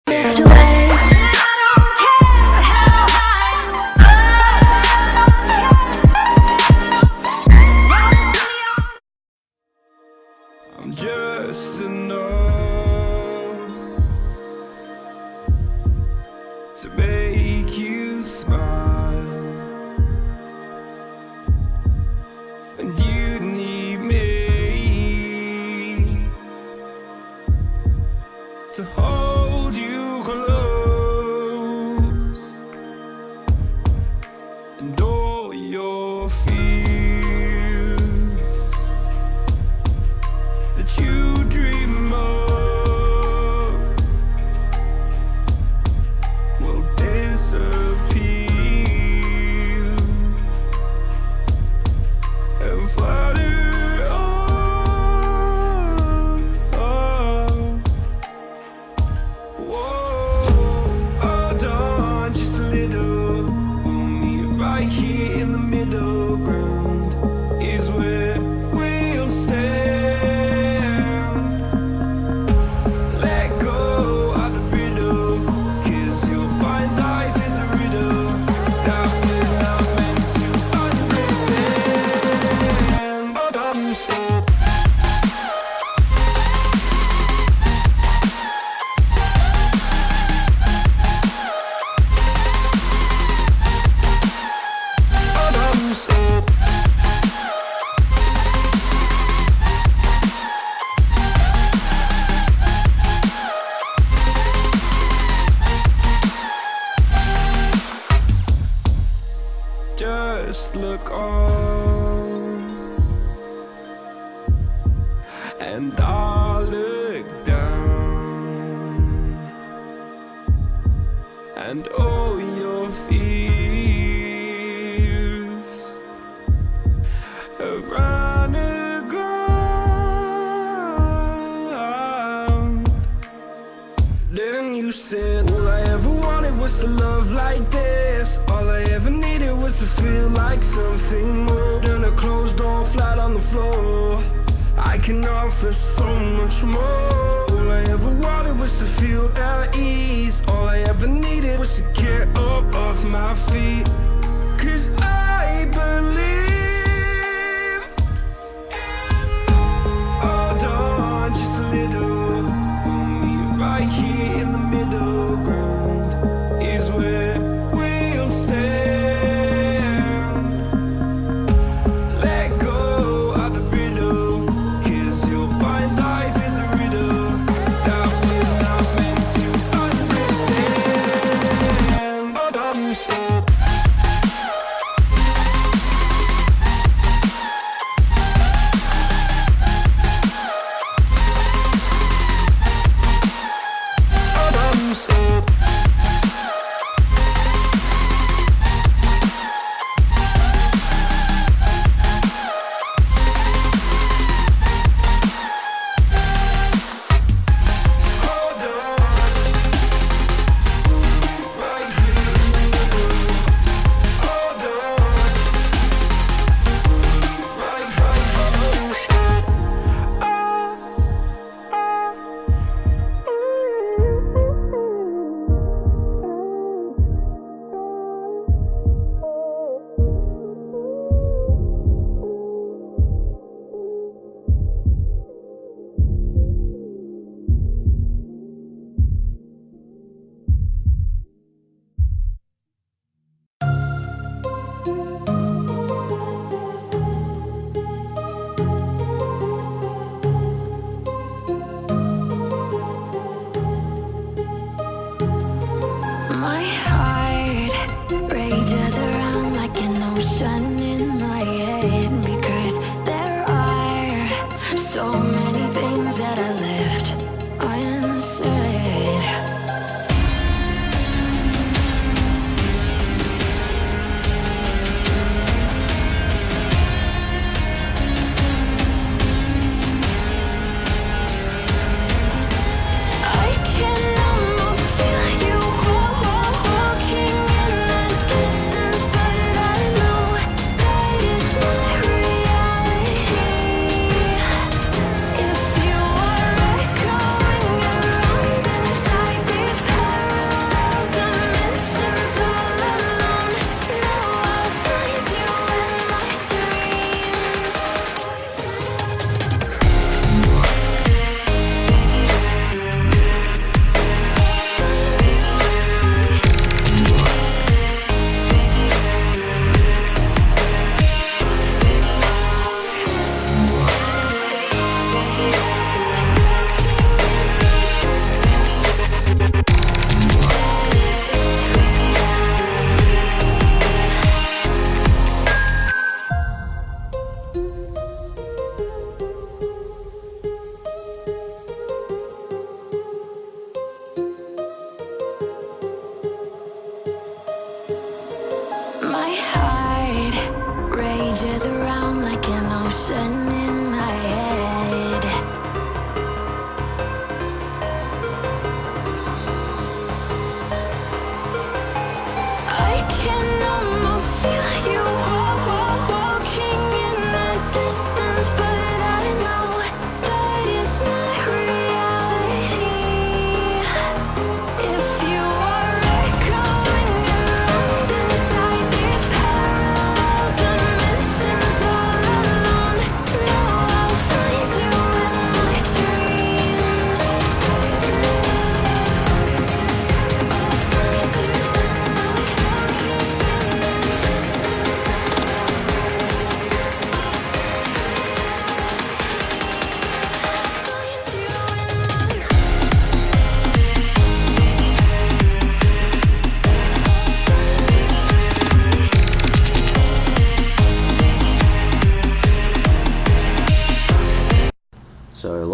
drift away. I'm just enough to make you smile, and you need me to hold you close, and all your fears that you dream of will disappear and flutter on. Whoa, hold on just a little. We'll meet right here in the middle ground is where we'll stand. Just look on, and I'll look down, and all your fears have run aground. Then you said, all I ever wanted was to love like this. All I ever needed was to feel like something more than a closed door flat on the floor. I can offer so much more. All I ever wanted was to feel at ease. All I ever needed was to get up off my feet. 'Cause I believe in love. Hold on just a little. We'll meet right here in the middle ground is where we'll stand. Let go of the brittle, 'cause you'll find life is a riddle that we're not meant to understand. But I'm so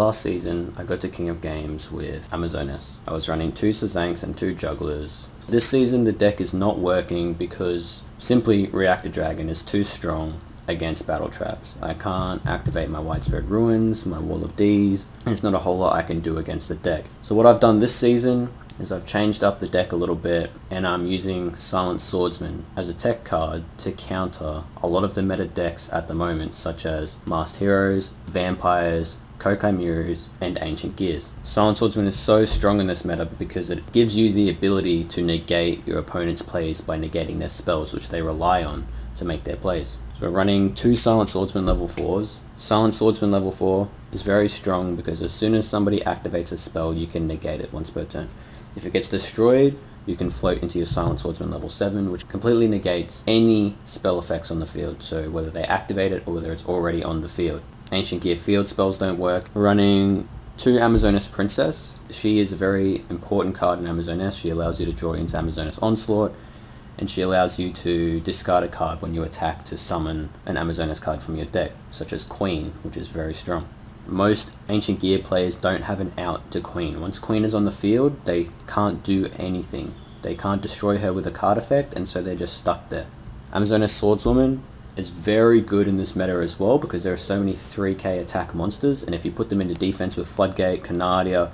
last season, I got to King of Games with Amazonas. I was running 2 Sazanks and 2 Jugglers. This season the deck is not working because simply Reactor Dragon is too strong against battle traps. I can't activate my Widespread Ruins, my Wall of D's, and there's not a whole lot I can do against the deck. So what I've done this season is I've changed up the deck a little bit, and I'm using Silent Swordsman as a tech card to counter a lot of the meta decks at the moment, such as Masked Heroes, Vampires, Kokai Mirrors, and Ancient Gears. Silent Swordsman is so strong in this meta because it gives you the ability to negate your opponent's plays by negating their spells, which they rely on to make their plays. So we're running 2 Silent Swordsman level 4s. Silent Swordsman level 4 is very strong because as soon as somebody activates a spell, you can negate it once per turn. If it gets destroyed, you can float into your Silent Swordsman level 7, which completely negates any spell effects on the field, so whether they activate it or whether it's already on the field. Ancient Gear field spells don't work. We're running 2 Amazonas Princess. She is a very important card in Amazonas. She allows you to draw into Amazonas Onslaught, and she allows you to discard a card when you attack to summon an Amazonas card from your deck, such as Queen, which is very strong. Most Ancient Gear players don't have an out to Queen. Once Queen is on the field, they can't do anything. They can't destroy her with a card effect, and so they're just stuck there. Amazonas Swordswoman is very good in this meta as well because there are so many 3k attack monsters, and if you put them into defense with Floodgate, Canadia,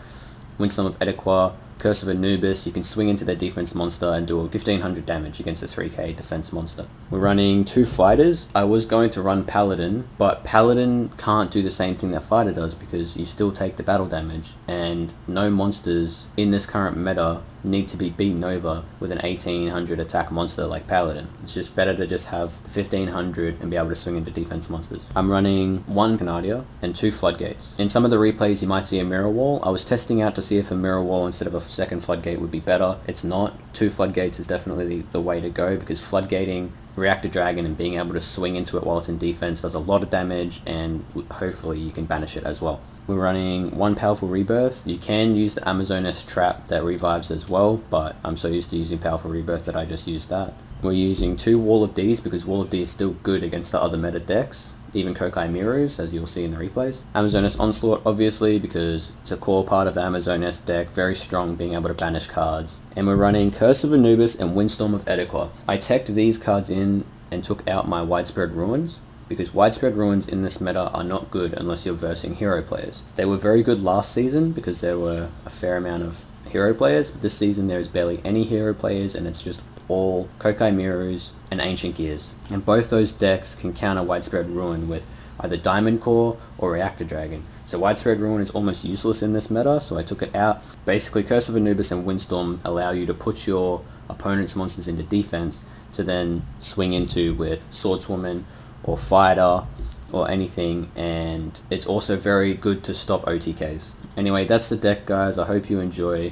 Windstorm of Edequa, Curse of Anubis, you can swing into their defense monster and do 1500 damage against a 3k defense monster. We're running 2 fighters. I was going to run Paladin, but Paladin can't do the same thing that fighter does because you still take the battle damage, and no monsters in this current meta need to be beaten over with an 1800 attack monster like Paladin. It's just better to just have 1500 and be able to swing into defense monsters. I'm running 1 Canadia and 2 Floodgates. In some of the replays you might see a Mirror Wall. I was testing out to see if a Mirror Wall instead of a second Floodgate would be better. It's not. 2 Floodgates is definitely the way to go because floodgating Reactor Dragon and being able to swing into it while it's in defense does a lot of damage, and hopefully you can banish it as well. We're running 1 Powerful Rebirth. You can use the Amazonas trap that revives as well, but I'm so used to using Powerful Rebirth that I just use that. We're using 2 Wall of D's because Wall of D is still good against the other meta decks, even Kokai Mirrors, as you'll see in the replays. Amazonas Onslaught, obviously, because it's a core part of the Amazonas deck, very strong, being able to banish cards. And we're running Curse of Anubis and Windstorm of Edequa. I teched these cards in and took out my Widespread Ruins, because Widespread Ruins in this meta are not good unless you're versing hero players. They were very good last season because there were a fair amount of hero players, but this season there is barely any hero players, and it's just all Kokai Mirrors and Ancient Gears. And both those decks can counter Widespread Ruin with either Diamond Core or Reactor Dragon. So Widespread Ruin is almost useless in this meta, so I took it out. Basically, Curse of Anubis and Windstorm allow you to put your opponent's monsters into defense to then swing into with Swordswoman or Fighter or anything, and it's also very good to stop OTKs. Anyway, that's the deck, guys. I hope you enjoy.